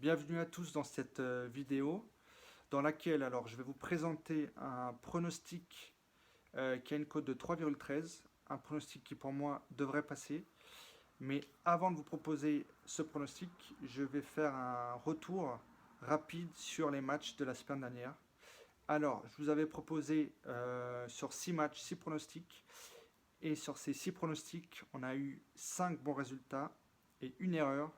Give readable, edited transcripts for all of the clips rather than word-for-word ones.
Bienvenue à tous dans cette vidéo dans laquelle alors je vais vous présenter un pronostic qui a une cote de 3,13, un pronostic qui pour moi devrait passer. Mais avant de vous proposer ce pronostic, je vais faire un retour rapide sur les matchs de la semaine dernière. Alors, je vous avais proposé sur 6 matchs, 6 pronostics. Et sur ces 6 pronostics, on a eu 5 bons résultats et une erreur.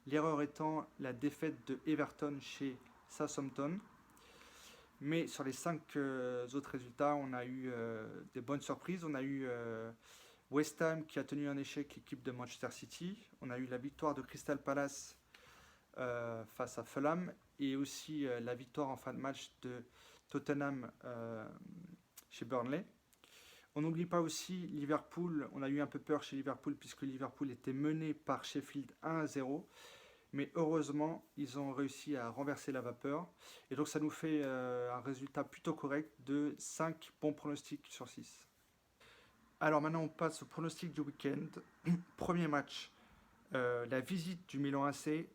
L'erreur étant la défaite de Everton chez Southampton. Mais sur les 5 autres résultats, on a eu des bonnes surprises. On a eu West Ham qui a tenu un échec l'équipe de Manchester City. On a eu la victoire de Crystal Palace face à Fulham. Et aussi la victoire en fin de match de Tottenham chez Burnley. On n'oublie pas aussi Liverpool. On a eu un peu peur chez Liverpool puisque Liverpool était mené par Sheffield 1-0. Mais heureusement, ils ont réussi à renverser la vapeur. Et donc ça nous fait un résultat plutôt correct de 5 bons pronostics sur 6. Alors maintenant on passe au pronostic du week-end. Premier match, la visite du Milan AC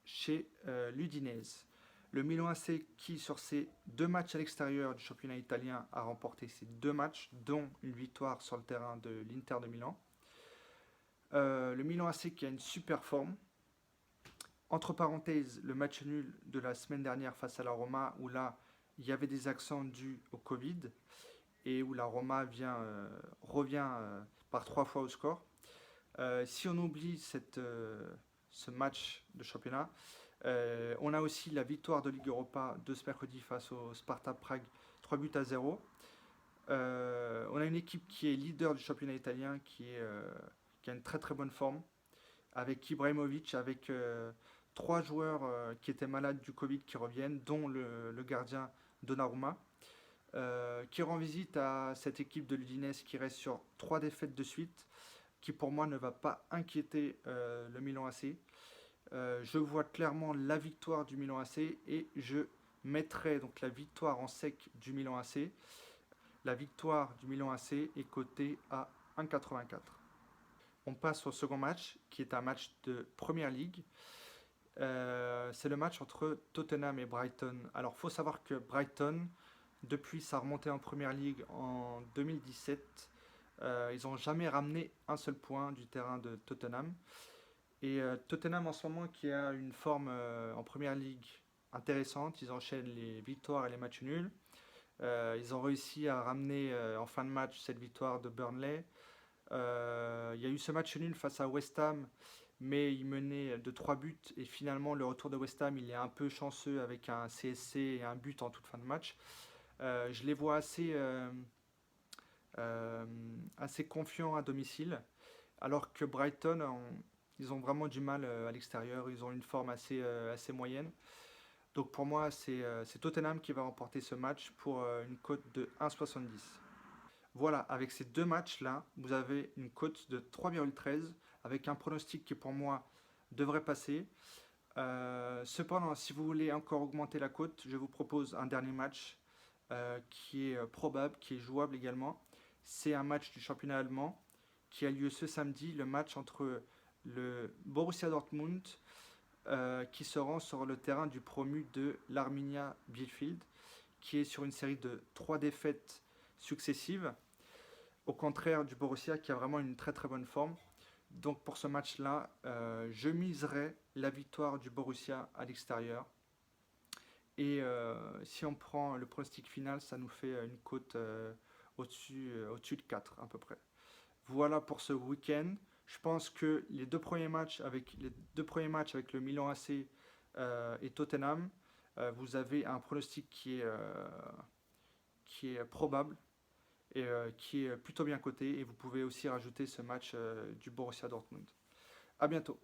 chez l'Udinese. Le Milan AC qui sur ses 2 matchs à l'extérieur du championnat italien a remporté ces 2 matchs, dont une victoire sur le terrain de l'Inter de Milan. Le Milan AC qui a une super forme. Entre parenthèses, le match nul de la semaine dernière face à la Roma, où là, il y avait des accents dus au Covid, et où la Roma revient par 3 fois au score. Si on oublie ce match de championnat, on a aussi la victoire de Ligue Europa de ce mercredi face au Sparta Prague, 3-0. On a une équipe qui est leader du championnat italien, qui a une très très bonne forme, avec Ibrahimovic, avec 3 joueurs qui étaient malades du Covid qui reviennent, dont le gardien Donnarumma, qui rend visite à cette équipe de l'Udinese qui reste sur 3 défaites de suite, qui pour moi ne va pas inquiéter le Milan AC. Je vois clairement la victoire du Milan AC et je mettrai donc la victoire en sec du Milan AC. La victoire du Milan AC est cotée à 1,84. On passe au second match, qui est un match de Première Ligue. C'est le match entre Tottenham et Brighton. Alors, il faut savoir que Brighton, depuis sa remontée en Première Ligue en 2017, ils n'ont jamais ramené un seul point du terrain de Tottenham. Et Tottenham, en ce moment, qui a une forme en Première Ligue intéressante, ils enchaînent les victoires et les matchs nuls. Ils ont réussi à ramener en fin de match cette victoire de Burnley. Il y a eu ce match nul face à West Ham, mais il menait de 3 buts. Et finalement, le retour de West Ham, il est un peu chanceux avec un CSC et un but en toute fin de match. Je les vois assez confiants à domicile, alors que Brighton, ils ont vraiment du mal à l'extérieur. Ils ont une forme assez moyenne. Donc pour moi, c'est Tottenham qui va remporter ce match pour une cote de 1,70. Voilà, avec ces 2 matchs-là, vous avez une cote de 3,13 avec un pronostic qui pour moi devrait passer. Cependant, si vous voulez encore augmenter la cote, je vous propose un dernier match qui est probable, qui est jouable également. C'est un match du championnat allemand qui a lieu ce samedi, le match entre le Borussia Dortmund qui se rend sur le terrain du promu de l'Arminia Bielefeld, qui est sur une série de 3 défaites successives, au contraire du Borussia qui a vraiment une très très bonne forme. Donc pour ce match-là, je miserai la victoire du Borussia à l'extérieur. Et si on prend le pronostic final, ça nous fait une cote au-dessus de 4 à peu près. Voilà pour ce week-end. Je pense que les deux premiers matchs avec le Milan AC et Tottenham, vous avez un pronostic qui est probable et qui est plutôt bien coté. Et vous pouvez aussi rajouter ce match du Borussia Dortmund. À bientôt.